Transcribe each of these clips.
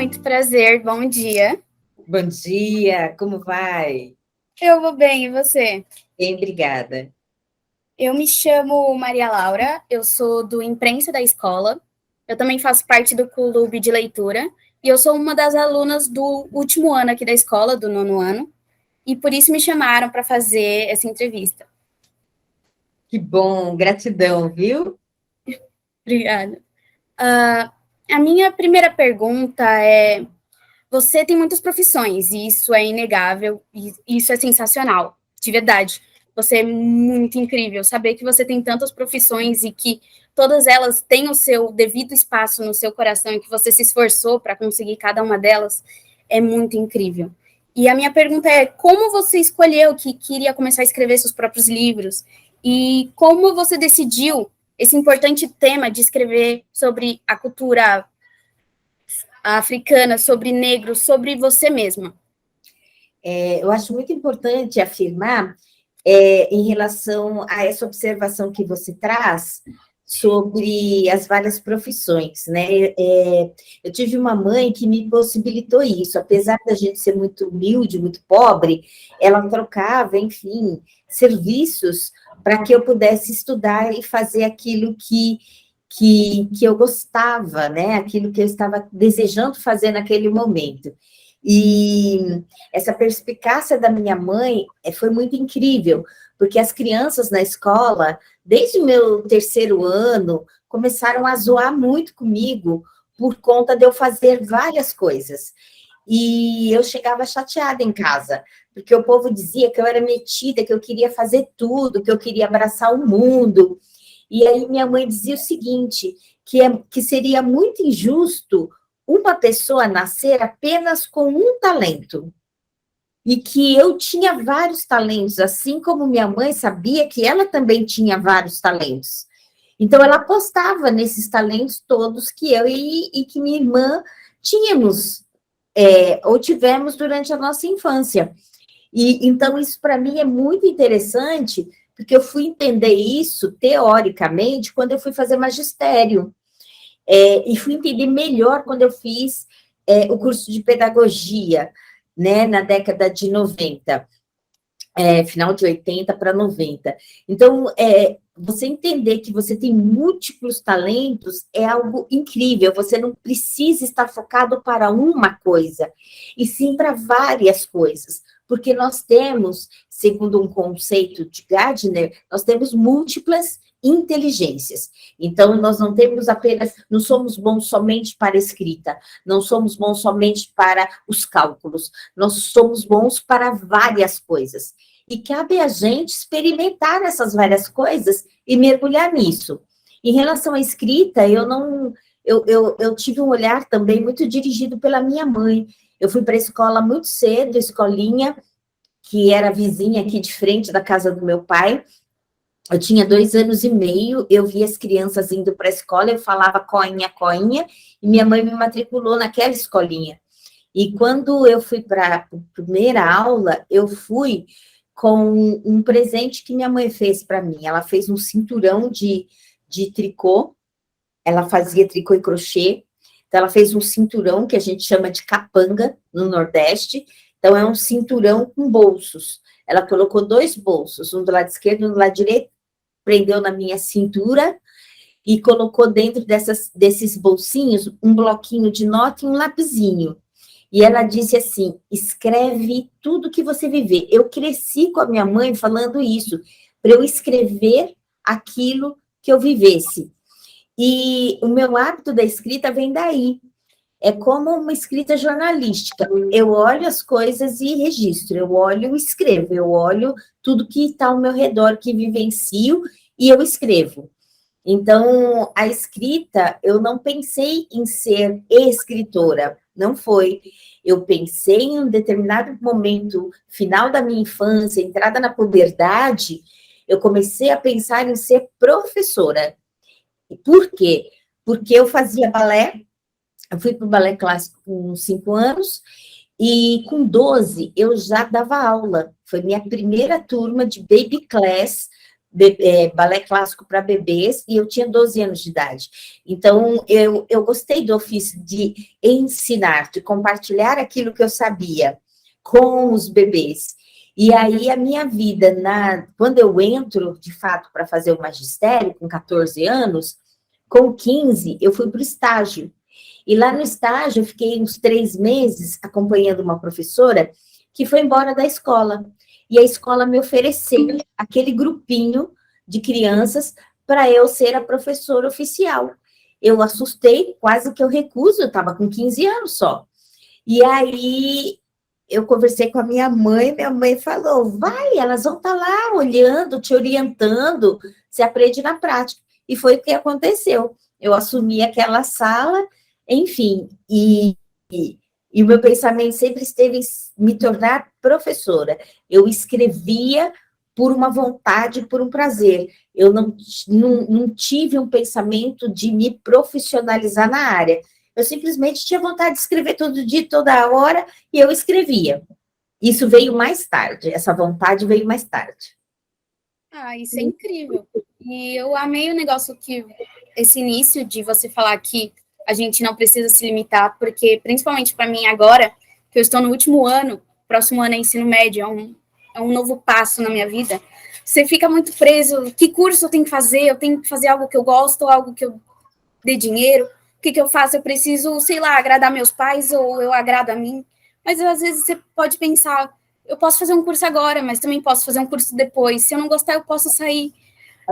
muito prazer, bom dia. Bom dia, como vai? Eu vou bem, e você? Bem, obrigada. Eu me chamo Maria Laura, eu sou do Imprensa da escola, eu também faço parte do clube de leitura, e eu sou uma das alunas do último ano aqui da escola, do 9º ano, e por isso me chamaram para fazer essa entrevista. Que bom, gratidão, viu? Obrigada. A minha primeira pergunta é: você tem muitas profissões, e isso é inegável, e isso é sensacional, de verdade. Você é muito incrível. Saber que você tem tantas profissões e que todas elas têm o seu devido espaço no seu coração e que você se esforçou para conseguir cada uma delas é muito incrível. E a minha pergunta é: como você escolheu que queria começar a escrever seus próprios livros? E como você decidiu esse importante tema de escrever sobre a cultura africana, sobre negros, sobre você mesma? Eu acho muito importante afirmar, em relação a essa observação que você traz sobre as várias profissões, né? Eu tive uma mãe que me possibilitou isso, apesar da gente ser muito humilde, muito pobre, ela trocava, enfim, serviços para que eu pudesse estudar e fazer aquilo que eu gostava, né? Aquilo que eu estava desejando fazer naquele momento. E essa perspicácia da minha mãe foi muito incrível, porque as crianças na escola, desde o meu 3º ano, começaram a zoar muito comigo por conta de eu fazer várias coisas. E eu chegava chateada em casa, porque o povo dizia que eu era metida, que eu queria fazer tudo, que eu queria abraçar o mundo. E aí minha mãe dizia o seguinte, que seria muito injusto uma pessoa nascer apenas com um talento, e que eu tinha vários talentos, assim como minha mãe sabia que ela também tinha vários talentos. Então, ela apostava nesses talentos todos que eu e que minha irmã tínhamos, ou tivemos durante a nossa infância. E então, isso para mim é muito interessante, porque eu fui entender isso teoricamente quando eu fui fazer magistério. E fui entender melhor quando eu fiz o curso de pedagogia, né, na década de 90, final de 80 para 90. Então, você entender que você tem múltiplos talentos é algo incrível, você não precisa estar focado para uma coisa, e sim para várias coisas, porque nós temos, segundo um conceito de Gardner, nós temos múltiplas inteligências. Então, nós não somos bons somente para a escrita, não somos bons somente para os cálculos, nós somos bons para várias coisas. E cabe a gente experimentar essas várias coisas e mergulhar nisso. Em relação à escrita, eu tive um olhar também muito dirigido pela minha mãe. Eu fui para a escola muito cedo, escolinha, que era vizinha aqui de frente da casa do meu pai. Eu tinha 2 anos e meio, eu via as crianças indo para a escola, eu falava coinha, coinha, e minha mãe me matriculou naquela escolinha. E quando eu fui para a primeira aula, eu fui com um presente que minha mãe fez para mim. Ela fez um cinturão de tricô, ela fazia tricô e crochê, então ela fez um cinturão que a gente chama de capanga no Nordeste, então é um cinturão com bolsos. Ela colocou 2 bolsos, um do lado esquerdo e um do lado direito, prendeu na minha cintura e colocou dentro desses bolsinhos um bloquinho de nota e um lapisinho. E ela disse assim, escreve tudo que você viver. Eu cresci com a minha mãe falando isso, para eu escrever aquilo que eu vivesse. E o meu hábito da escrita vem daí. É como uma escrita jornalística. Eu olho as coisas e registro, eu olho e escrevo, eu olho tudo que está ao meu redor, que vivencio, e eu escrevo. Então, a escrita, eu não pensei em ser escritora, não foi. Eu pensei em um determinado momento, final da minha infância, entrada na puberdade, eu comecei a pensar em ser professora. E por quê? Porque eu fazia balé, eu fui para o balé clássico com 5 anos, e com 12 eu já dava aula. Foi minha primeira turma de baby class balé clássico para bebês, e eu tinha 12 anos de idade. Então, eu gostei do ofício de ensinar, de compartilhar aquilo que eu sabia com os bebês. E aí, a minha vida, quando eu entro, de fato, para fazer o magistério, com 14 anos, com 15, eu fui para o estágio. E lá no estágio, eu fiquei uns 3 meses acompanhando uma professora que foi embora da escola. E a escola me ofereceu aquele grupinho de crianças para eu ser a professora oficial. Eu assustei, quase que eu recuso, eu estava com 15 anos só. E aí eu conversei com a minha mãe falou, vai, elas vão estar lá olhando, te orientando, você aprende na prática. E foi o que aconteceu. Eu assumi aquela sala, enfim, e o meu pensamento sempre esteve em me tornar professora. Eu escrevia por uma vontade, por um prazer. Eu não tive um pensamento de me profissionalizar na área. Eu simplesmente tinha vontade de escrever todo dia, toda hora, e eu escrevia. Isso veio mais tarde, essa vontade veio mais tarde. Ah, isso é incrível. E eu amei o negócio esse início de você falar que a gente não precisa se limitar, porque, principalmente para mim agora, que eu estou no último ano, próximo ano é ensino médio, é um novo passo na minha vida, você fica muito preso, que curso eu tenho que fazer algo que eu gosto, algo que eu dê dinheiro, o que eu faço? Eu preciso, sei lá, agradar meus pais ou eu agrado a mim, mas às vezes você pode pensar, eu posso fazer um curso agora, mas também posso fazer um curso depois, se eu não gostar eu posso sair,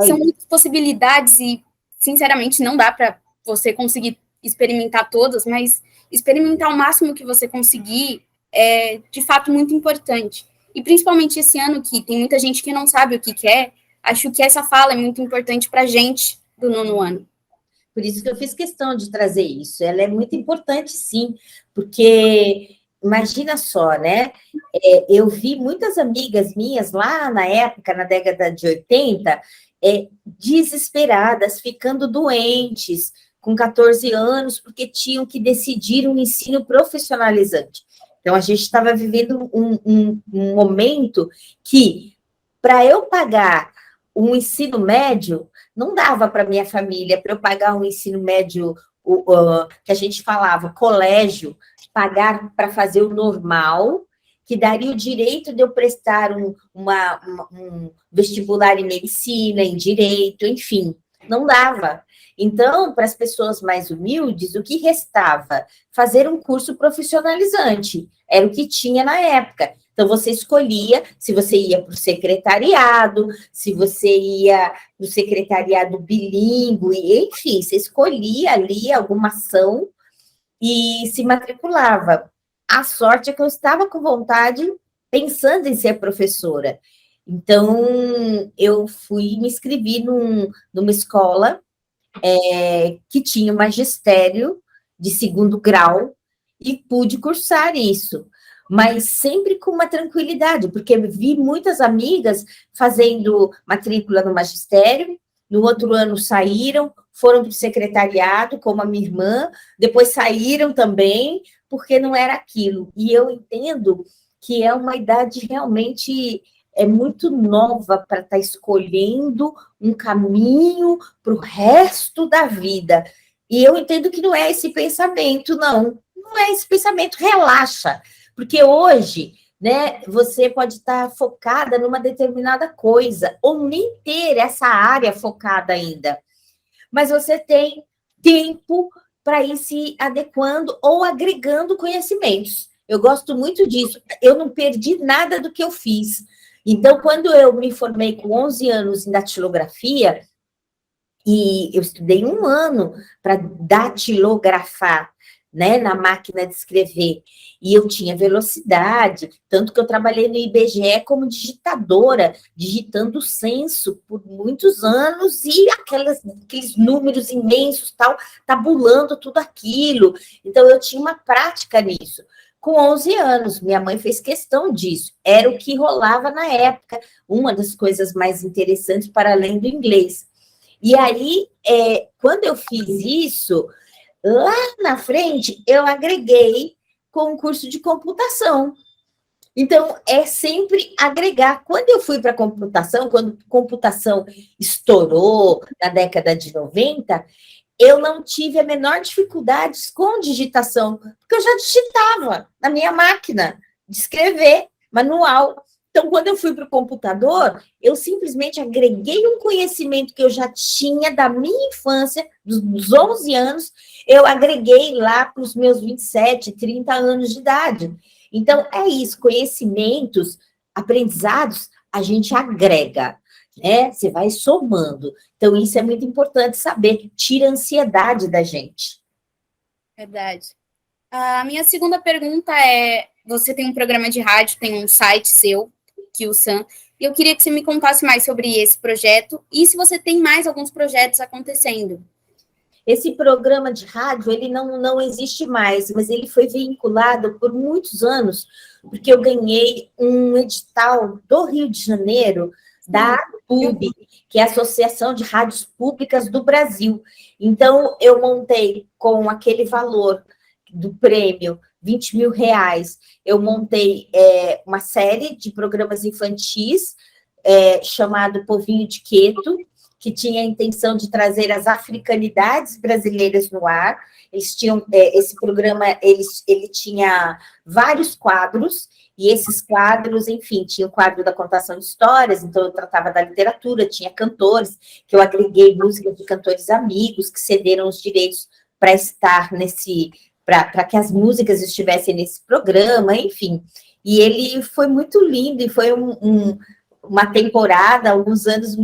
são muitas possibilidades e, sinceramente, não dá para você conseguir experimentar todas, mas experimentar o máximo que você conseguir é, de fato, muito importante. E, principalmente, esse ano que tem muita gente que não sabe o que quer, acho que essa fala é muito importante para a gente do 9º ano. Por isso que eu fiz questão de trazer isso. Ela é muito importante, sim, porque imagina só, né? Eu vi muitas amigas minhas lá na época, na década de 80, desesperadas, ficando doentes, com 14 anos, porque tinham que decidir um ensino profissionalizante. Então, a gente estava vivendo um momento que, para eu pagar um ensino médio, não dava para minha família, para eu pagar um ensino médio, que a gente falava, colégio, pagar para fazer o normal, que daria o direito de eu prestar um vestibular em medicina, em direito, enfim, não dava. Então, para as pessoas mais humildes, o que restava? Fazer um curso profissionalizante, era o que tinha na época. Então, você escolhia se você ia para o secretariado, se você ia para o secretariado bilíngue, enfim, você escolhia ali alguma ação e se matriculava. A sorte é que eu estava com vontade, pensando em ser professora. Então, eu me inscrevi numa escola que tinha magistério de 2º grau e pude cursar isso, mas sempre com uma tranquilidade, porque vi muitas amigas fazendo matrícula no magistério, no outro ano saíram, foram para o secretariado, como a minha irmã, depois saíram também, porque não era aquilo. E eu entendo que é uma idade realmente muito nova para estar escolhendo um caminho para o resto da vida. E eu entendo que não é esse pensamento, não. Não é esse pensamento, relaxa. Porque hoje, né, você pode estar focada numa determinada coisa, ou nem ter essa área focada ainda. Mas você tem tempo para ir se adequando ou agregando conhecimentos. Eu gosto muito disso. Eu não perdi nada do que eu fiz. Então, quando eu me formei com 11 anos em datilografia, e eu estudei 1 ano para datilografar, né, na máquina de escrever, e eu tinha velocidade, tanto que eu trabalhei no IBGE como digitadora, digitando o censo por muitos anos, e aqueles números imensos, tal, tabulando tudo aquilo. Então, eu tinha uma prática nisso. Com 11 anos, minha mãe fez questão disso, era o que rolava na época, uma das coisas mais interessantes para além do inglês. E aí, quando eu fiz isso, lá na frente, eu agreguei com um curso de computação. Então, é sempre agregar. Quando eu fui para a computação, quando a computação estourou na década de 90, eu não tive a menor dificuldade com digitação, porque eu já digitava na minha máquina de escrever, manual. Então, quando eu fui para o computador, eu simplesmente agreguei um conhecimento que eu já tinha da minha infância, dos 11 anos, eu agreguei lá para os meus 27, 30 anos de idade. Então, é isso, conhecimentos, aprendizados, a gente agrega, né? Você vai somando. Então, isso é muito importante saber, tira a ansiedade da gente. Verdade. A minha segunda pergunta é: você tem um programa de rádio, tem um site seu, que o Sam, e eu queria que você me contasse mais sobre esse projeto e se você tem mais alguns projetos acontecendo. Esse programa de rádio, ele não existe mais, mas ele foi vinculado por muitos anos, porque eu ganhei um edital do Rio de Janeiro, da APUB, que é a Associação de Rádios Públicas do Brasil. Então, eu montei com aquele valor do prêmio, R$ 20.000, eu montei uma série de programas infantis, chamado Povinho de Queto, que tinha a intenção de trazer as africanidades brasileiras no ar. Eles tinham esse programa, ele tinha vários quadros, e esses quadros, enfim, tinha o quadro da contação de histórias, então eu tratava da literatura, tinha cantores, que eu agreguei músicas de cantores amigos, que cederam os direitos para estar para que as músicas estivessem nesse programa, enfim. E ele foi muito lindo, e foi uma temporada, alguns anos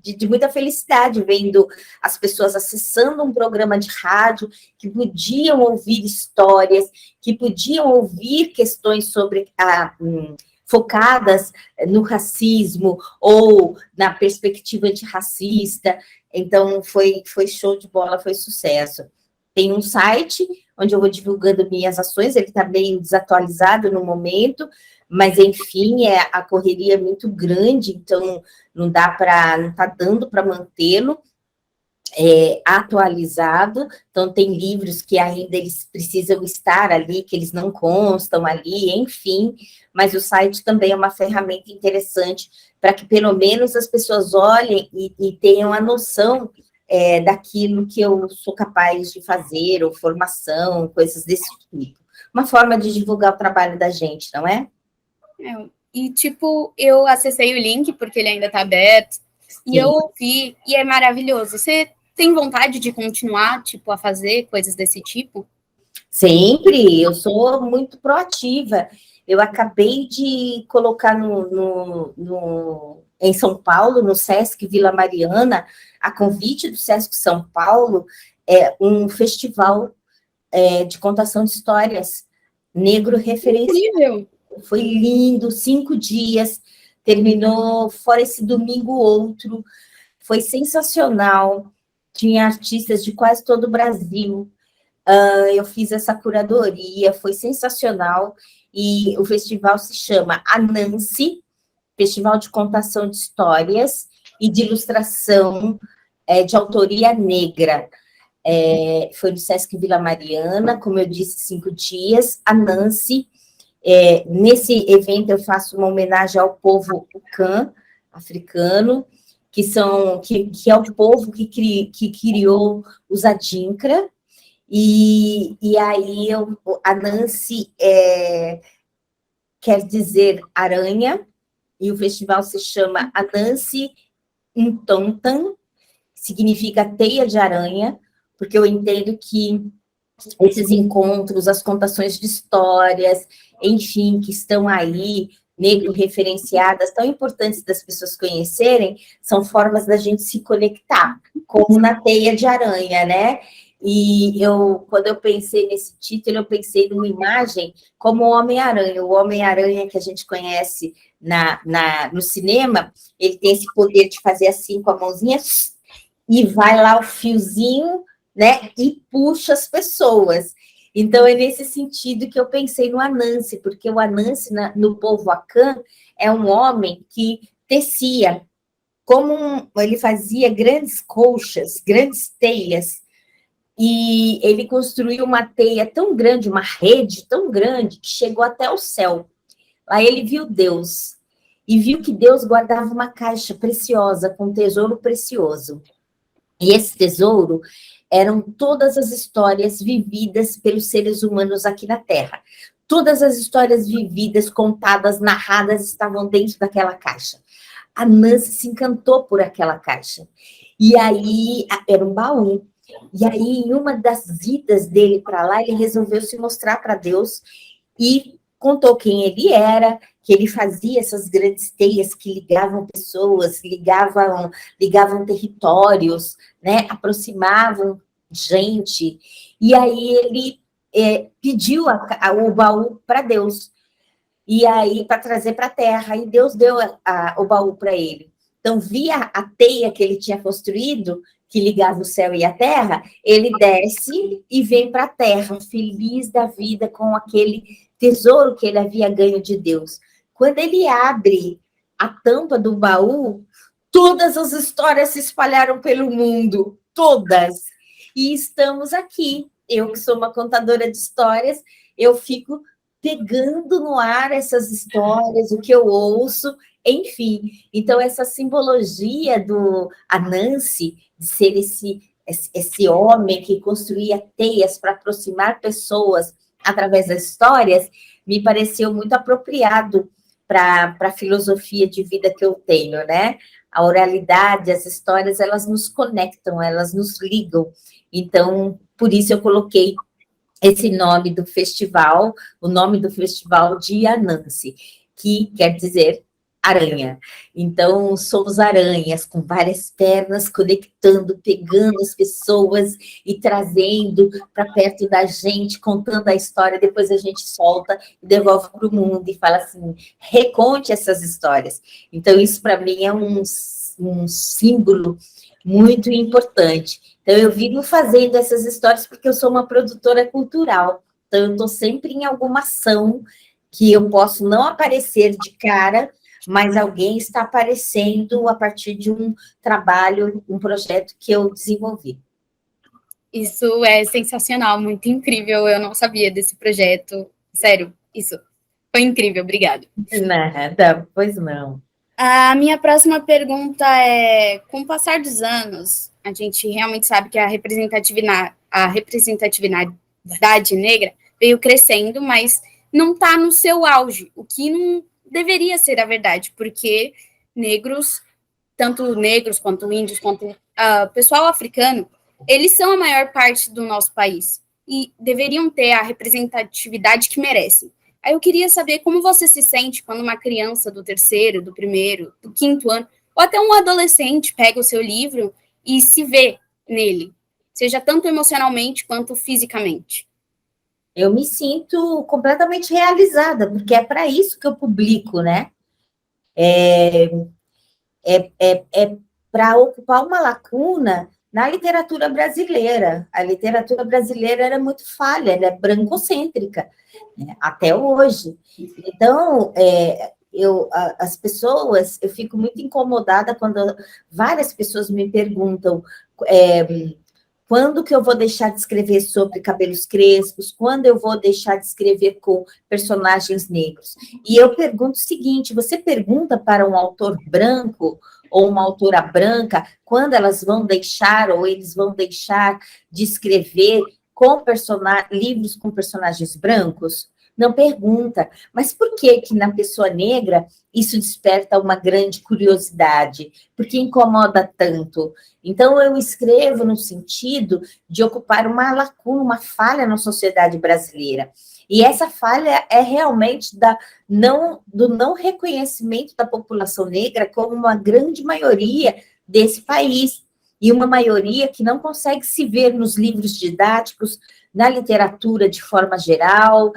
de muita felicidade, vendo as pessoas acessando um programa de rádio, que podiam ouvir histórias, que podiam ouvir questões focadas no racismo ou na perspectiva antirracista. Então, foi show de bola, foi sucesso. Tem um site onde eu vou divulgando minhas ações, ele está meio desatualizado no momento, mas, enfim, a correria é muito grande, então não está dando para mantê-lo atualizado. Então, tem livros que ainda eles precisam estar ali, que eles não constam ali, enfim, mas o site também é uma ferramenta interessante para que, pelo menos, as pessoas olhem e tenham a noção daquilo que eu sou capaz de fazer, ou formação, coisas desse tipo. Uma forma de divulgar o trabalho da gente, não é? E, tipo, eu acessei o link, porque ele ainda está aberto, e eu ouvi, e é maravilhoso. Você tem vontade de continuar, tipo, a fazer coisas desse tipo? Sempre, eu sou muito proativa. Eu acabei de colocar em São Paulo, no Sesc Vila Mariana, a convite do Sesc São Paulo, um festival de contação de histórias negro referencial. Incrível! Foi lindo, 5 dias, terminou fora esse domingo outro, foi sensacional. Tinha artistas de quase todo o Brasil. Eu fiz essa curadoria, foi sensacional, e o festival se chama Anansi, Festival de Contação de Histórias e de Ilustração de Autoria Negra. Foi no Sesc Vila Mariana, como eu disse, 5 dias, Anansi. Nesse evento eu faço uma homenagem ao povo Ucan, africano, que é o povo que criou os Adinkra. E aí a Nancy quer dizer aranha, e o festival se chama Anansi Ntontan, significa teia de aranha, porque eu entendo que esses encontros, as contações de histórias, enfim, que estão aí, negro referenciadas, tão importantes das pessoas conhecerem, são formas da gente se conectar, como na teia de aranha, né? E quando eu pensei nesse título, eu pensei numa imagem como o Homem-Aranha. O Homem-Aranha que a gente conhece no cinema, ele tem esse poder de fazer assim com a mãozinha, e vai lá o fiozinho, né, e puxa as pessoas. Então, é nesse sentido que eu pensei no Anansi, porque o Anansi, no povo Akan, é um homem que tecia, ele fazia grandes colchas, grandes teias, e ele construiu uma teia tão grande, uma rede tão grande, que chegou até o céu. Lá ele viu Deus, e viu que Deus guardava uma caixa preciosa, com um tesouro precioso. E esse tesouro eram todas as histórias vividas pelos seres humanos aqui na Terra. Todas as histórias vividas, contadas, narradas, estavam dentro daquela caixa. A Nancy se encantou por aquela caixa. E aí, era um baú. E aí, em uma das idas dele para lá, ele resolveu se mostrar para Deus e contou quem ele era, que ele fazia essas grandes teias que ligavam pessoas, ligavam territórios, né, aproximavam gente. E aí ele pediu o baú para Deus, e aí para trazer para a terra, e Deus deu o baú para ele. Então, via a teia que ele tinha construído, que ligava o céu e a terra, ele desce e vem para a terra, feliz da vida com aquele tesouro que ele havia ganho de Deus. Quando ele abre a tampa do baú, todas as histórias se espalharam pelo mundo, todas. E estamos aqui. Eu, que sou uma contadora de histórias, eu fico pegando no ar essas histórias, o que eu ouço, enfim. Então, essa simbologia do Anansi, de ser esse homem que construía teias para aproximar pessoas através das histórias, me pareceu muito apropriado para a filosofia de vida que eu tenho, né? A oralidade, as histórias, elas nos conectam, elas nos ligam. Então, por isso eu coloquei esse nome do festival, o nome do festival de Anansi, que quer dizer aranha. Então, somos aranhas com várias pernas, conectando, pegando as pessoas e trazendo para perto da gente, contando a história, depois a gente solta e devolve para o mundo e fala assim, reconte essas histórias. Então, isso para mim é um símbolo muito importante. Então, eu vivo fazendo essas histórias porque eu sou uma produtora cultural. Então, eu estou sempre em alguma ação que eu posso não aparecer de cara, mas alguém está aparecendo a partir de um trabalho, um projeto que eu desenvolvi. Isso é sensacional, muito incrível. Eu não sabia desse projeto. Sério, isso foi incrível, obrigada. Nada, pois não. A minha próxima pergunta é: com o passar dos anos, a gente realmente sabe que a representatividade negra veio crescendo, mas não está no seu auge, o que não deveria ser a verdade, porque negros, tanto negros quanto índios, quanto pessoal africano, eles são a maior parte do nosso país e deveriam ter a representatividade que merecem. Aí eu queria saber como você se sente quando uma criança do terceiro, do primeiro, do quinto ano, ou até um adolescente pega o seu livro e se vê nele, seja tanto emocionalmente quanto fisicamente. Eu me sinto completamente realizada, porque é para isso que eu publico, né? É para ocupar uma lacuna na literatura brasileira. A literatura brasileira era muito falha, ela é brancocêntrica, né? Até hoje. Então, as pessoas, eu fico muito incomodada quando várias pessoas me perguntam quando que eu vou deixar de escrever sobre cabelos crespos, quando eu vou deixar de escrever com personagens negros. E eu pergunto o seguinte, você pergunta para um autor branco ou uma autora branca quando elas vão deixar ou eles vão deixar de escrever com livros com personagens brancos? Não pergunta, mas por que que na pessoa negra isso desperta uma grande curiosidade? Por que incomoda tanto? Então, eu escrevo no sentido de ocupar uma lacuna, uma falha na sociedade brasileira. E essa falha é realmente do não reconhecimento da população negra como uma grande maioria desse país. E uma maioria que não consegue se ver nos livros didáticos, na literatura de forma geral,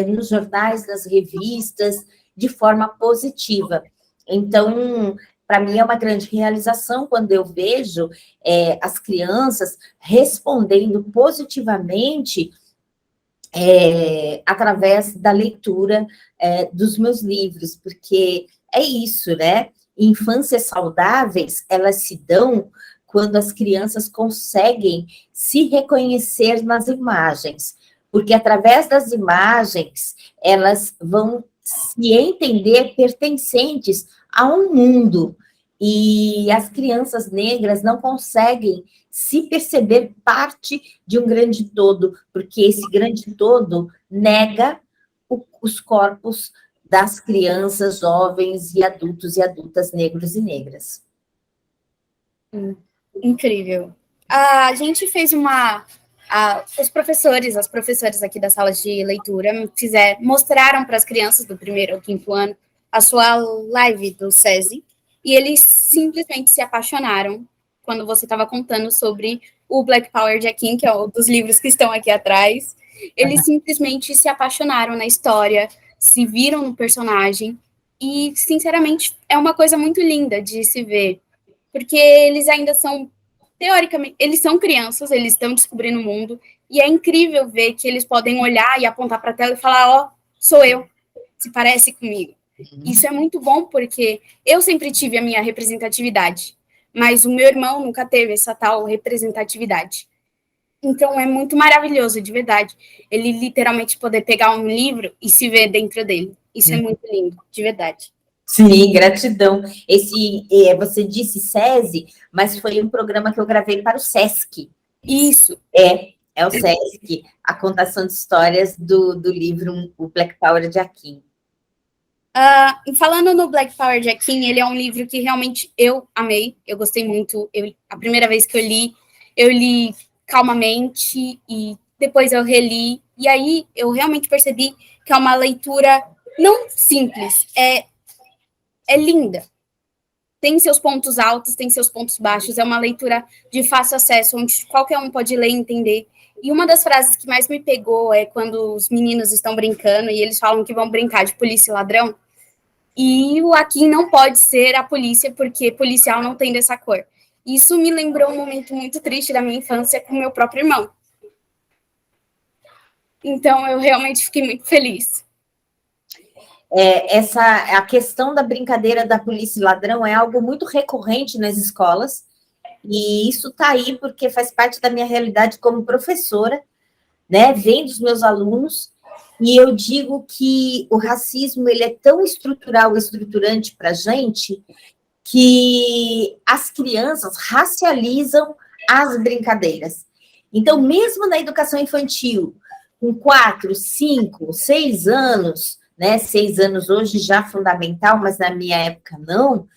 nos jornais, nas revistas, de forma positiva. Então, para mim é uma grande realização quando eu vejo as crianças respondendo positivamente através da leitura dos meus livros, porque é isso, né? Infâncias saudáveis, elas se dão quando as crianças conseguem se reconhecer nas imagens, porque através das imagens elas vão se entender pertencentes a um mundo. E as crianças negras não conseguem se perceber parte de um grande todo, porque esse grande todo nega os corpos das crianças, jovens e adultas negros e negras. Incrível. A gente fez os professores, as professoras aqui das salas de leitura mostraram para as crianças do 1º ao 5º ano a sua live do SESI, e eles simplesmente se apaixonaram quando você estava contando sobre o Black Power de Akin, que é um dos livros que estão aqui atrás. Eles simplesmente se apaixonaram na história, se viram no personagem, e, sinceramente, é uma coisa muito linda de se ver, porque eles ainda são, teoricamente, eles são crianças, eles estão descobrindo o mundo, e é incrível ver que eles podem olhar e apontar para a tela e falar, ó, sou eu, se parece comigo. Isso é muito bom, porque eu sempre tive a minha representatividade, mas o meu irmão nunca teve essa tal representatividade. Então, é muito maravilhoso, de verdade, ele literalmente poder pegar um livro e se ver dentro dele. Isso é muito lindo, de verdade. Sim, gratidão. Você disse SESI, mas foi um programa que eu gravei para o SESC. Isso. É o SESC, a contação de histórias do livro O Black Power de Akin. Falando no Black Power de Akin, ele é um livro que realmente eu amei, eu gostei muito. A primeira vez que eu li calmamente e depois eu reli, e aí eu realmente percebi que é uma leitura não simples, é linda. Tem seus pontos altos, tem seus pontos baixos, é uma leitura de fácil acesso, onde qualquer um pode ler e entender. E uma das frases que mais me pegou é quando os meninos estão brincando e eles falam que vão brincar de polícia e ladrão, e o Akin não pode ser a polícia, porque policial não tem dessa cor. Isso me lembrou um momento muito triste da minha infância com meu próprio irmão. Então, eu realmente fiquei muito feliz. A questão da brincadeira da polícia e ladrão é algo muito recorrente nas escolas, e isso está aí porque faz parte da minha realidade como professora, né? Vem dos meus alunos, e eu digo que o racismo ele é tão estrutural, estruturante para a gente, que as crianças racializam as brincadeiras. Então, mesmo na educação infantil, com 4, 5, 6 anos, né? 6 anos hoje já fundamental, mas na minha época não,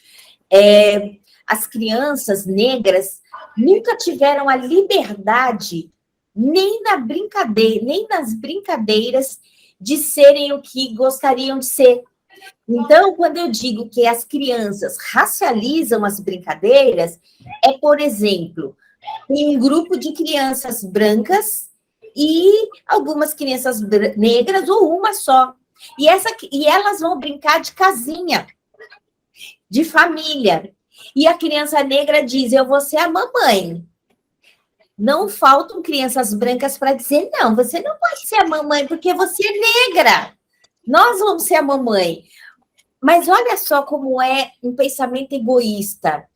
as crianças negras nunca tiveram a liberdade nem nas brincadeiras de serem o que gostariam de ser. Então, quando eu digo que as crianças racializam as brincadeiras, por exemplo, um grupo de crianças brancas e algumas crianças negras, ou uma só. E elas vão brincar de casinha, de família. E a criança negra diz, eu vou ser a mamãe. Não faltam crianças brancas para dizer, não, você não pode ser a mamãe, porque você é negra. Nós vamos ser a mamãe. Mas olha só como é um pensamento egoísta.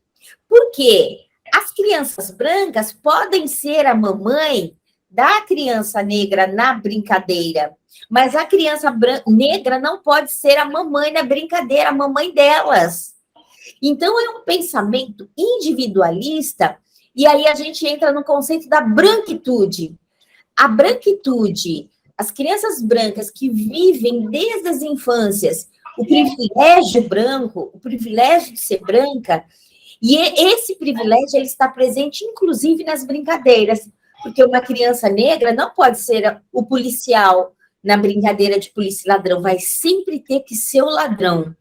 Por quê? As crianças brancas podem ser a mamãe da criança negra na brincadeira, mas a criança negra não pode ser a mamãe na brincadeira, a mamãe delas. Então, é um pensamento individualista, e aí a gente entra no conceito da branquitude. A branquitude, as crianças brancas que vivem desde as infâncias o privilégio branco, o privilégio de ser branca, e esse privilégio ele está presente, inclusive, nas brincadeiras, porque uma criança negra não pode ser o policial na brincadeira de polícia e ladrão, vai sempre ter que ser o ladrão.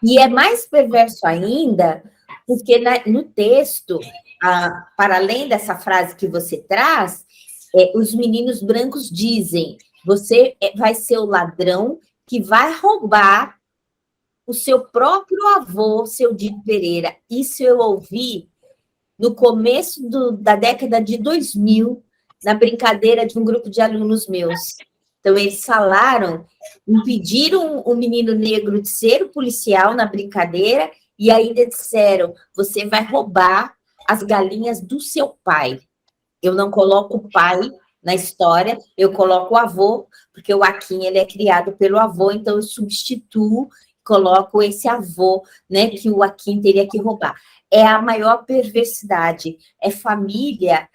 E é mais perverso ainda, porque no texto, para além dessa frase que você traz, os meninos brancos dizem, você vai ser o ladrão que vai roubar o seu próprio avô, seu Dito Pereira. Isso eu ouvi no começo da década de 2000, na brincadeira de um grupo de alunos meus. Então, eles falaram, impediram o menino negro de ser o policial na brincadeira e ainda disseram, você vai roubar as galinhas do seu pai. Eu não coloco o pai na história, eu coloco o avô, porque o Akin, ele é criado pelo avô, então eu substituo, coloco esse avô, né, que o Akin teria que roubar. É a maior perversidade, é família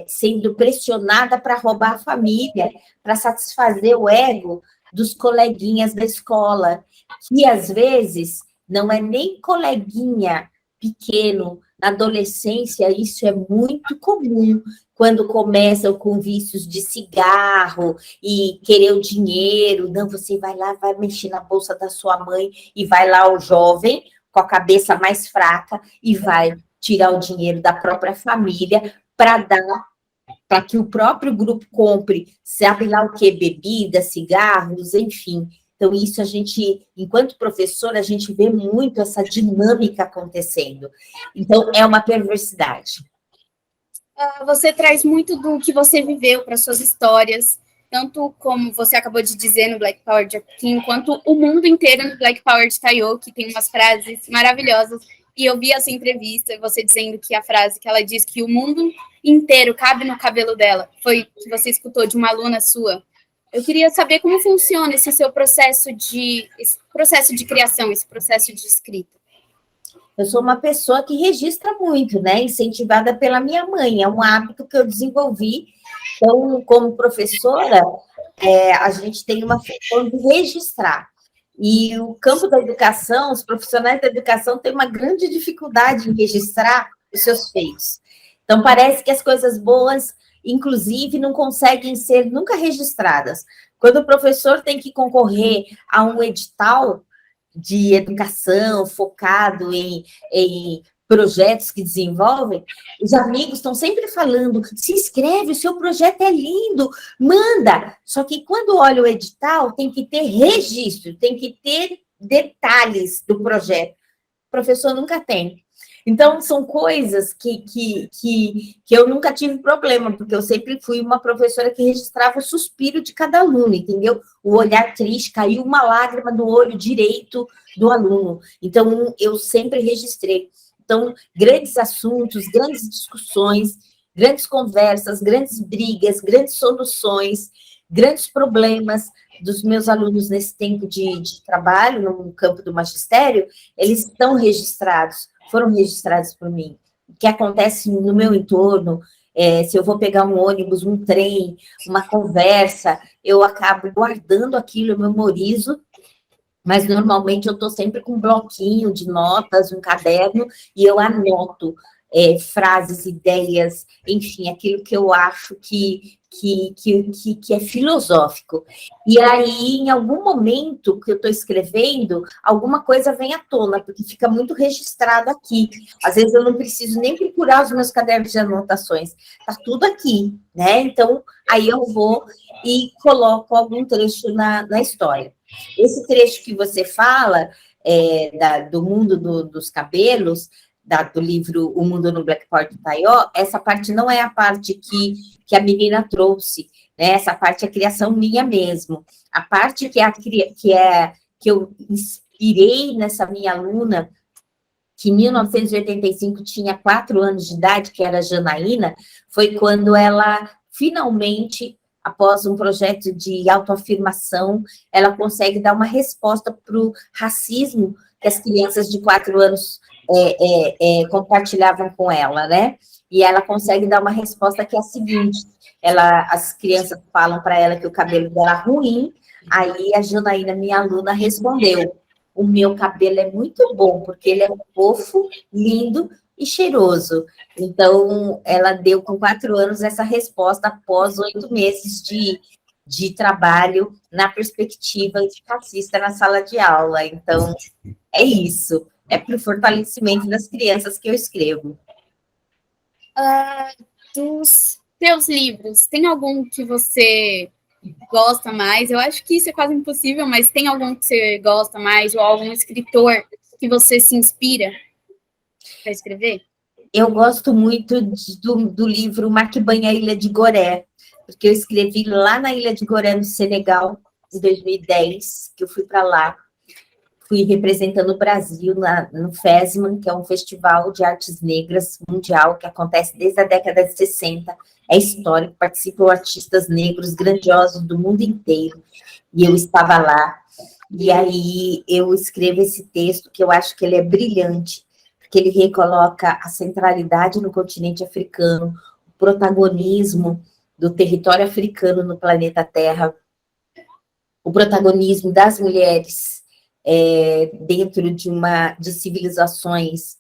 sendo pressionada para roubar a família, para satisfazer o ego dos coleguinhas da escola, que às vezes não é nem coleguinha pequeno, na adolescência isso é muito comum, quando começam com vícios de cigarro e querer o dinheiro, não, você vai lá, vai mexer na bolsa da sua mãe e vai lá o jovem com a cabeça mais fraca e vai tirar o dinheiro da própria família para dar, para que o próprio grupo compre, sabe lá o que, bebida, cigarros, enfim. Então, isso a gente, enquanto professor, a gente vê muito essa dinâmica acontecendo. Então, é uma perversidade. Você traz muito do que você viveu para suas histórias, tanto como você acabou de dizer no Black Power de Akin, quanto o mundo inteiro no Black Power de Tayo, que tem umas frases maravilhosas. E eu vi essa entrevista, você dizendo que a frase que ela diz que o mundo inteiro cabe no cabelo dela, foi que você escutou de uma aluna sua. Eu queria saber como funciona esse seu processo de criação, esse processo de escrita. Eu sou uma pessoa que registra muito, né? Incentivada pela minha mãe, é um hábito que eu desenvolvi. Então, como professora, a gente tem uma função de registrar. E o campo da educação, os profissionais da educação têm uma grande dificuldade em registrar os seus feitos. Então, parece que as coisas boas, inclusive, não conseguem ser nunca registradas. Quando o professor tem que concorrer a um edital de educação focado em projetos que desenvolvem, os amigos estão sempre falando, se inscreve, o seu projeto é lindo, manda. Só que quando olha o edital, tem que ter registro, tem que ter detalhes do projeto. O professor nunca tem. Então, são coisas que eu nunca tive problema, porque eu sempre fui uma professora que registrava o suspiro de cada aluno, entendeu? O olhar triste, caiu uma lágrima do olho direito do aluno. Então, eu sempre registrei. Então, grandes assuntos, grandes discussões, grandes conversas, grandes brigas, grandes soluções, grandes problemas dos meus alunos nesse tempo de trabalho no campo do magistério, eles estão registrados, foram registrados por mim. O que acontece no meu entorno, se eu vou pegar um ônibus, um trem, uma conversa, eu acabo guardando aquilo, eu memorizo, mas normalmente eu estou sempre com um bloquinho de notas, um caderno, e eu anoto frases, ideias, enfim, aquilo que eu acho que é filosófico. E aí, em algum momento que eu estou escrevendo, alguma coisa vem à tona, porque fica muito registrado aqui. Às vezes eu não preciso nem procurar os meus cadernos de anotações, está tudo aqui, né? Então, aí eu vou e coloco algum trecho na história. Esse trecho que você fala, do mundo dos cabelos, do livro O Mundo no Black Power de Tayo, essa parte não é a parte que a menina trouxe, né? Essa parte é criação minha mesmo. A parte que eu inspirei nessa minha aluna, que em 1985 tinha 4 anos de idade, que era a Janaína, foi quando ela finalmente, após um projeto de autoafirmação, ela consegue dar uma resposta para o racismo que as crianças de 4 anos compartilhavam com ela, né? E ela consegue dar uma resposta que é a seguinte: as crianças falam para ela que o cabelo dela é ruim, aí a Janaína, minha aluna, respondeu: o meu cabelo é muito bom, porque ele é fofo, lindo e cheiroso. Então, ela deu com 4 anos essa resposta após 8 meses de trabalho na perspectiva antirracista na sala de aula. Então, é isso. É para o fortalecimento das crianças que eu escrevo. Dos teus livros, tem algum que você gosta mais? Eu acho que isso é quase impossível, mas tem algum que você gosta mais, ou algum escritor que você se inspira para escrever? Eu gosto muito do livro Maquibanha, Ilha de Goré, porque eu escrevi lá na Ilha de Goré, no Senegal, em 2010, que eu fui para lá. fui representando o Brasil no FESMAN, que é um festival de artes negras mundial, que acontece desde a década de 60. É histórico, participam artistas negros grandiosos do mundo inteiro, e eu estava lá. E aí eu escrevo esse texto, que eu acho que ele é brilhante, porque ele recoloca a centralidade no continente africano, o protagonismo do território africano no planeta Terra, o protagonismo das mulheres dentro de civilizações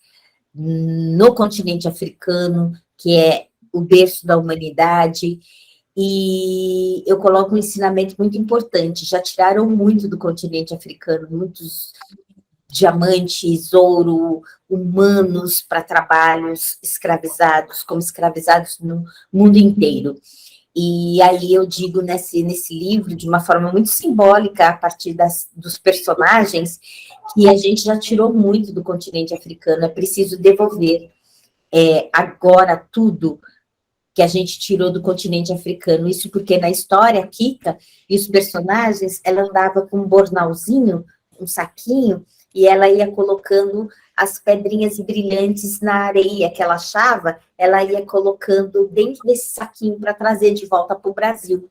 no continente africano, que é o berço da humanidade, e eu coloco um ensinamento muito importante. Já tiraram muito do continente africano, muitos diamantes, ouro, humanos para trabalhos escravizados, como escravizados no mundo inteiro. E aí eu digo nesse livro, de uma forma muito simbólica, a partir dos personagens, que a gente já tirou muito do continente africano, é preciso devolver agora tudo que a gente tirou do continente africano. Isso porque na história, a Kika e os personagens, ela andava com um bornalzinho, um saquinho, e ela ia colocando as pedrinhas brilhantes na areia que ela achava, ela ia colocando dentro desse saquinho para trazer de volta para o Brasil.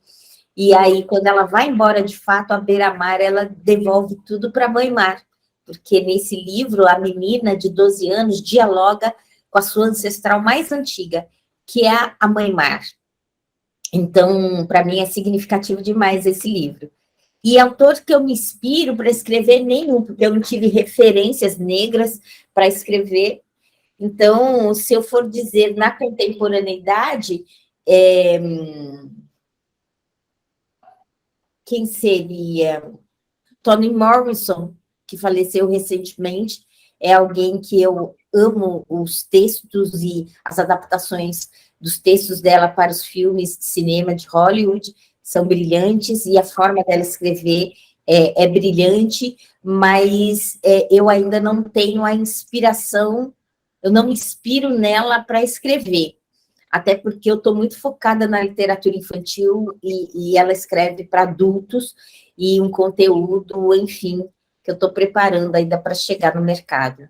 E aí, quando ela vai embora, de fato, a beira-mar, ela devolve tudo para a mãe-mar, porque nesse livro, a menina de 12 anos dialoga com a sua ancestral mais antiga, que é a mãe-mar. Então, para mim, é significativo demais esse livro. E autor que eu me inspiro para escrever nenhum, porque eu não tive referências negras para escrever. Então, se eu for dizer na contemporaneidade, quem seria? Toni Morrison, que faleceu recentemente, é alguém que eu amo os textos e as adaptações dos textos dela para os filmes de cinema de Hollywood, são brilhantes, e a forma dela escrever é brilhante, mas eu ainda não tenho a inspiração, eu não me inspiro nela para escrever, até porque eu estou muito focada na literatura infantil, e ela escreve para adultos, e um conteúdo, enfim, que eu estou preparando ainda para chegar no mercado.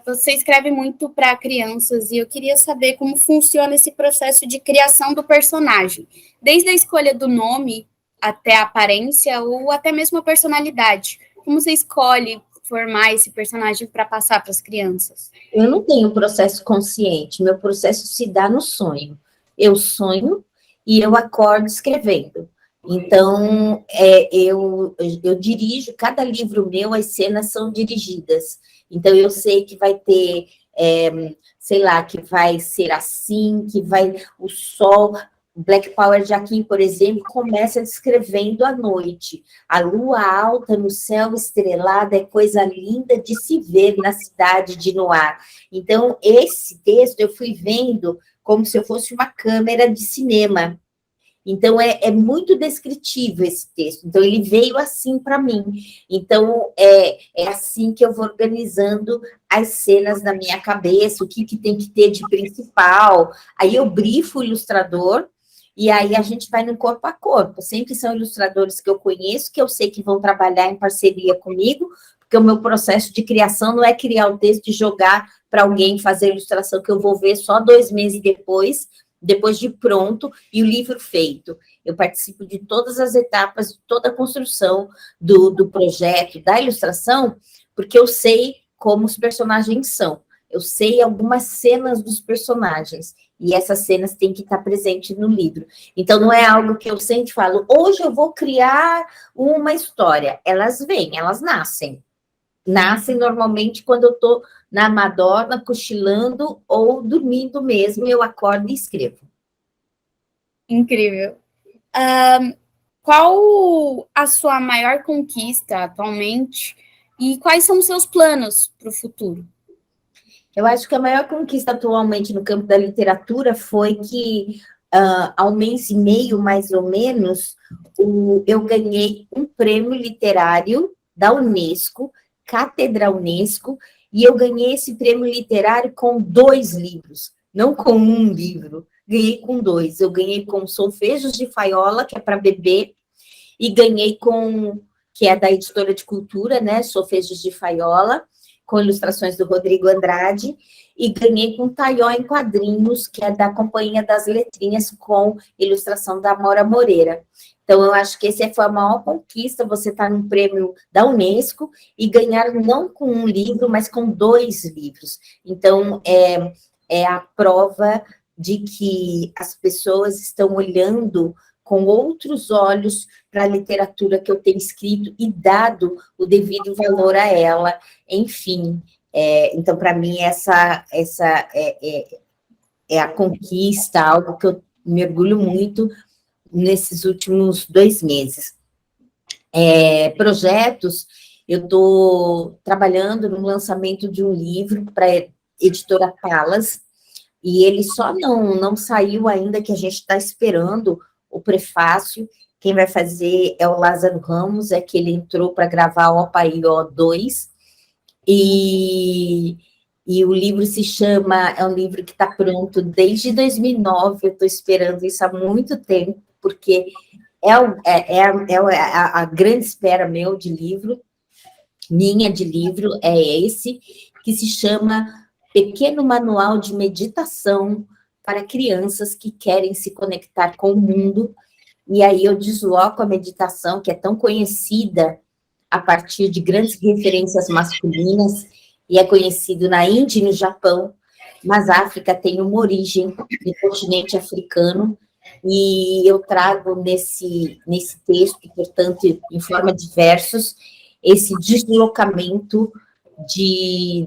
Você escreve muito para crianças, e eu queria saber como funciona esse processo de criação do personagem, desde a escolha do nome até a aparência, ou até mesmo a personalidade. Como você escolhe formar esse personagem para passar para as crianças? Eu não tenho processo consciente, meu processo se dá no sonho. Eu sonho e eu acordo escrevendo. Então, eu dirijo, cada livro meu, as cenas são dirigidas. Então, eu sei que vai ter, sei lá, que vai ser assim, que vai o sol. Black Power Jaquim, por exemplo, começa descrevendo a noite. A lua alta no céu estrelado é coisa linda de se ver na cidade de Noir. Então, esse texto eu fui vendo como se eu fosse uma câmera de cinema. Então, é muito descritivo esse texto. Então, ele veio assim para mim. Então, é assim que eu vou organizando as cenas na minha cabeça, o que tem que ter de principal. Aí eu brifo o ilustrador, e aí a gente vai no corpo a corpo. Sempre são ilustradores que eu conheço, que eu sei que vão trabalhar em parceria comigo, porque o meu processo de criação não é criar o texto e jogar para alguém fazer a ilustração, que eu vou ver só 2 meses depois de pronto e o livro feito. Eu participo de todas as etapas, de toda a construção do projeto, da ilustração, porque eu sei como os personagens são. Eu sei algumas cenas dos personagens, e essas cenas têm que estar presentes no livro. Então, não é algo que eu sempre falo, hoje eu vou criar uma história. Elas vêm, elas nascem. Nascem normalmente quando eu estou na madorna, cochilando ou dormindo mesmo, eu acordo e escrevo. Incrível. Qual a sua maior conquista atualmente e quais são os seus planos para o futuro? Eu acho que a maior conquista atualmente no campo da literatura foi que, há 1 mês e meio, mais ou menos, eu ganhei um prêmio literário da Unesco, Cátedra Unesco, e eu ganhei esse prêmio literário com 2 livros, não com 1 livro, ganhei com 2. Eu ganhei com Solfejos de Faiola, que é para bebê, e ganhei com que é da editora de cultura, né, Sofejos de Faiola, com ilustrações do Rodrigo Andrade, e ganhei com Taió em Quadrinhos, que é da Companhia das Letrinhas, com ilustração da Amora Moreira. Então, eu acho que essa foi a maior conquista, você estar num prêmio da Unesco e ganhar não com um livro, mas com 2 livros. Então, é a prova de que as pessoas estão olhando com outros olhos para a literatura que eu tenho escrito e dado o devido valor a ela, enfim. Então, para mim, essa é a conquista, algo que eu me orgulho muito nesses últimos 2 meses. Projetos, eu estou trabalhando no lançamento de um livro para a editora Palas, e ele só não saiu ainda, que a gente está esperando o prefácio. Quem vai fazer é o Lázaro Ramos, que ele entrou para gravar o Opaió 2, e o livro se chama, é um livro que está pronto desde 2009, eu estou esperando isso há muito tempo, porque a grande espera minha de livro, é esse, que se chama Pequeno Manual de Meditação para Crianças que Querem se Conectar com o Mundo. E aí eu desloco a meditação, que é tão conhecida a partir de grandes referências masculinas, e é conhecido na Índia e no Japão, mas a África tem uma origem no continente africano, e eu trago nesse texto, portanto, em forma de versos, esse deslocamento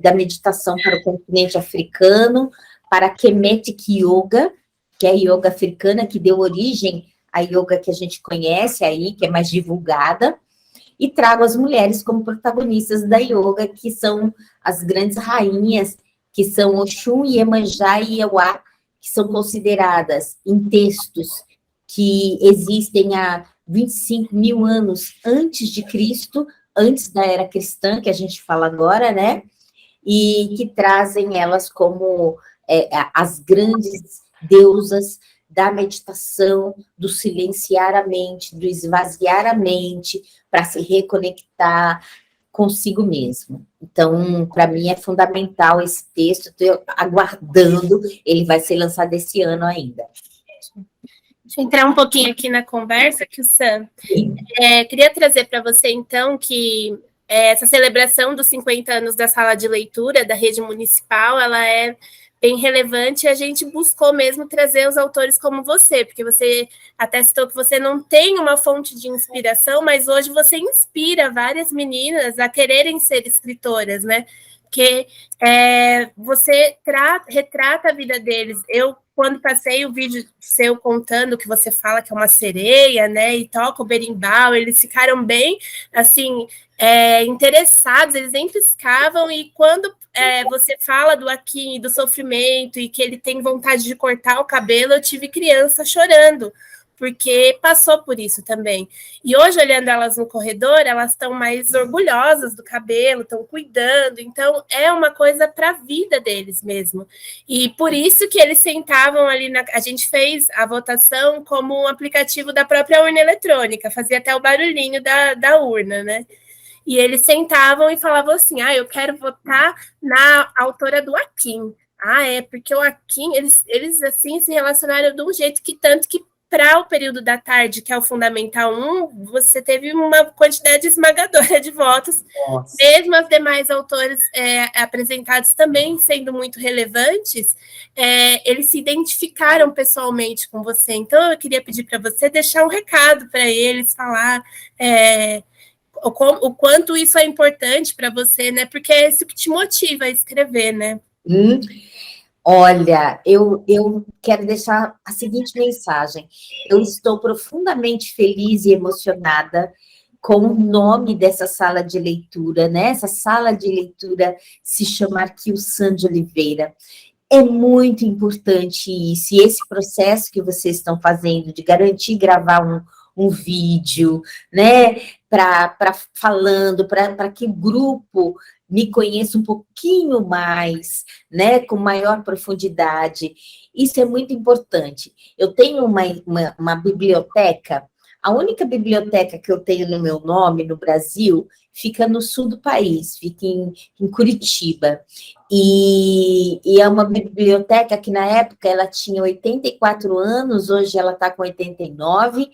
da meditação para o continente africano, para a Kemetic Yoga, que é a yoga africana, que deu origem à yoga que a gente conhece aí, que é mais divulgada, e trago as mulheres como protagonistas da yoga, que são as grandes rainhas, que são Oxum, Iemanjá e Iauá, que são consideradas em textos que existem há 25 mil anos antes de Cristo, antes da era cristã, que a gente fala agora, né? E que trazem elas como as grandes deusas da meditação, do silenciar a mente, do esvaziar a mente, para se reconectar consigo mesmo. Então, para mim é fundamental esse texto, estou aguardando, ele vai ser lançado esse ano ainda. Deixa eu entrar um pouquinho aqui na conversa, que o Sam queria trazer para você, então, que essa celebração dos 50 anos da sala de leitura da rede municipal, ela é bem relevante, e a gente buscou mesmo trazer os autores como você, porque você até citou que você não tem uma fonte de inspiração, mas hoje você inspira várias meninas a quererem ser escritoras, né? Porque você retrata a vida deles. Eu, quando passei o vídeo seu contando que você fala que é uma sereia, né, e toca o berimbau, eles ficaram bem, assim, interessados, eles nem piscavam, e quando você fala do Akin, do sofrimento, e que ele tem vontade de cortar o cabelo, eu tive criança chorando, porque passou por isso também. E hoje, olhando elas no corredor, elas estão mais orgulhosas do cabelo, estão cuidando, então é uma coisa para a vida deles mesmo. E por isso que eles sentavam ali, a gente fez a votação como um aplicativo da própria urna eletrônica, fazia até o barulhinho da urna, né? E eles sentavam e falavam assim, eu quero votar na autora do Akin. Porque o Akin, eles assim se relacionaram de um jeito que tanto que para o período da tarde, que é o Fundamental 1, você teve uma quantidade esmagadora de votos. Nossa. Mesmo as demais autores apresentados também sendo muito relevantes, eles se identificaram pessoalmente com você. Então, eu queria pedir para você deixar um recado para eles, falar o quanto isso é importante para você, né? Porque é isso que te motiva a escrever, né? Olha, eu quero deixar a seguinte mensagem. Eu estou profundamente feliz e emocionada com o nome dessa sala de leitura, né? Essa sala de leitura se chama Arquil San de Oliveira. É muito importante isso, e esse processo que vocês estão fazendo de garantir gravar um vídeo, né? Falando, para que o grupo me conheça um pouquinho mais, né, com maior profundidade. Isso é muito importante. Eu tenho uma biblioteca A única biblioteca que eu tenho no meu nome no Brasil fica no sul do país, fica em Curitiba. E é uma biblioteca que, na época, ela tinha 84 anos, hoje ela está com 89,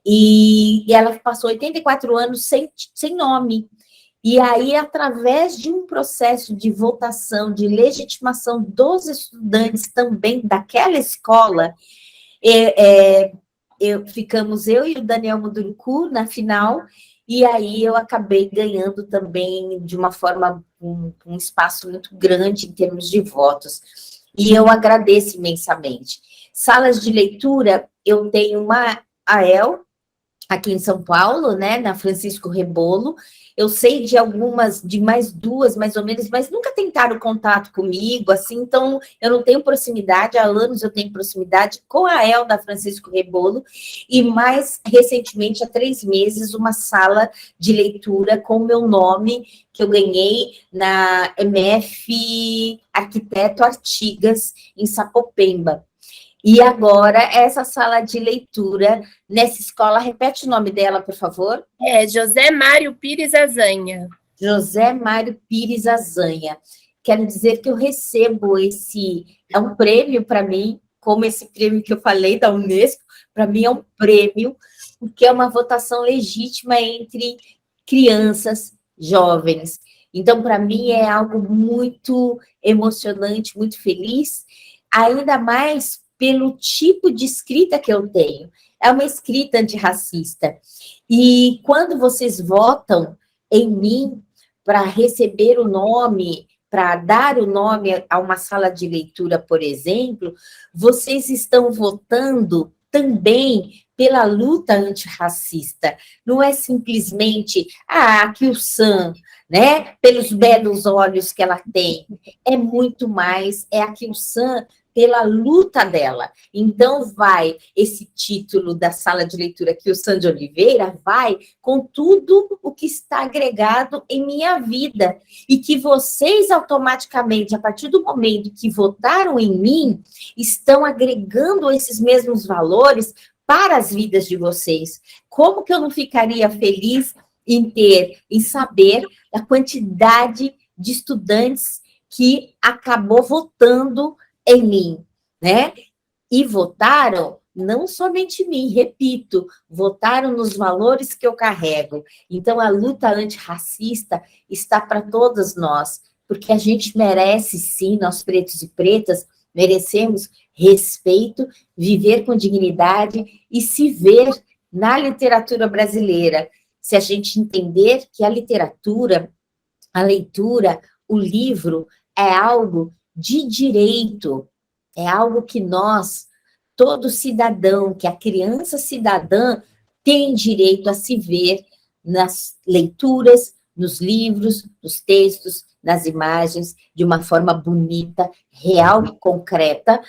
e ela passou 84 anos sem nome. E aí, através de um processo de votação, de legitimação dos estudantes também daquela escola, ficamos eu e o Daniel Munduruku na final, e aí eu acabei ganhando também de uma forma, um espaço muito grande em termos de votos. E eu agradeço imensamente. Salas de leitura, eu tenho uma AEL, aqui em São Paulo, né, na Francisco Rebolo. Eu sei de algumas, de mais duas, mais ou menos, mas nunca tentaram contato comigo, assim, então eu não tenho proximidade, há anos eu tenho proximidade com a AEL da Francisco Rebolo, e mais recentemente, há 3 meses, uma sala de leitura com o meu nome, que eu ganhei na MF Arquiteto Artigas, em Sapopemba. E agora, essa sala de leitura nessa escola, repete o nome dela, por favor. José Mário Pires Azanha. José Mário Pires Azanha. Quero dizer que eu recebo é um prêmio para mim, como esse prêmio que eu falei da Unesco, para mim é um prêmio, porque é uma votação legítima entre crianças, jovens. Então, para mim, é algo muito emocionante, muito feliz, ainda mais pelo tipo de escrita que eu tenho. É uma escrita antirracista. E quando vocês votam em mim para receber o nome, para dar o nome a uma sala de leitura, por exemplo, vocês estão votando também pela luta antirracista. Não é simplesmente, aqui o Sam, né? Pelos belos olhos que ela tem. É muito mais, é aqui o Sam pela luta dela. Então, vai esse título da sala de leitura que o Sandy Oliveira vai com tudo o que está agregado em minha vida. E que vocês, automaticamente, a partir do momento que votaram em mim, estão agregando esses mesmos valores para as vidas de vocês. Como que eu não ficaria feliz em saber a quantidade de estudantes que acabou votando em mim, né? E votaram não somente em mim, repito, votaram nos valores que eu carrego. Então, a luta antirracista está para todas nós, porque a gente merece, sim, nós pretos e pretas, merecemos respeito, viver com dignidade e se ver na literatura brasileira. Se a gente entender que a literatura, a leitura, o livro é algo de direito, é algo que nós, todo cidadão, que a criança cidadã tem direito a se ver nas leituras, nos livros, nos textos, nas imagens, de uma forma bonita, real e concreta,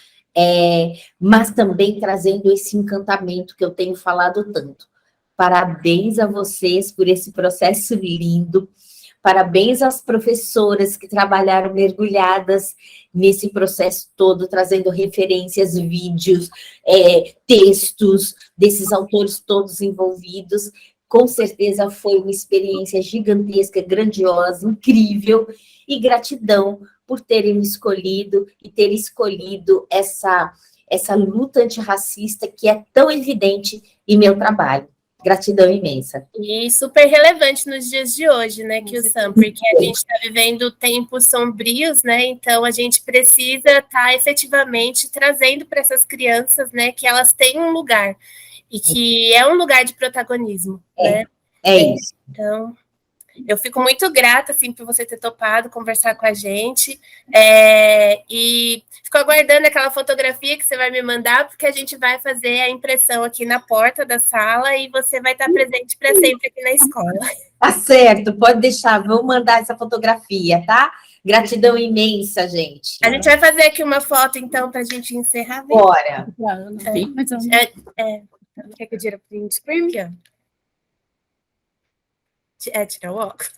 mas também trazendo esse encantamento que eu tenho falado tanto. Parabéns a vocês por esse processo lindo. Parabéns às professoras que trabalharam mergulhadas nesse processo todo, trazendo referências, vídeos, textos desses autores todos envolvidos. Com certeza foi uma experiência gigantesca, grandiosa, incrível, e gratidão por terem me escolhido e ter escolhido essa luta antirracista que é tão evidente em meu trabalho. Gratidão imensa. E super relevante nos dias de hoje, né, Kyu-san, porque a gente está vivendo tempos sombrios, né, então a gente precisa estar efetivamente trazendo para essas crianças, né, que elas têm um lugar, e que é um lugar de protagonismo, né? É isso. Então, eu fico muito grata, assim, por você ter topado conversar com a gente, e fico aguardando aquela fotografia que você vai me mandar, porque a gente vai fazer a impressão aqui na porta da sala e você vai estar presente para sempre aqui na escola. Tá certo, pode deixar, vou mandar essa fotografia, tá? Gratidão imensa, gente. A gente vai fazer aqui uma foto, então, para a gente encerrar. Bora. Quer que eu tire o print screen? Tirar o óculos.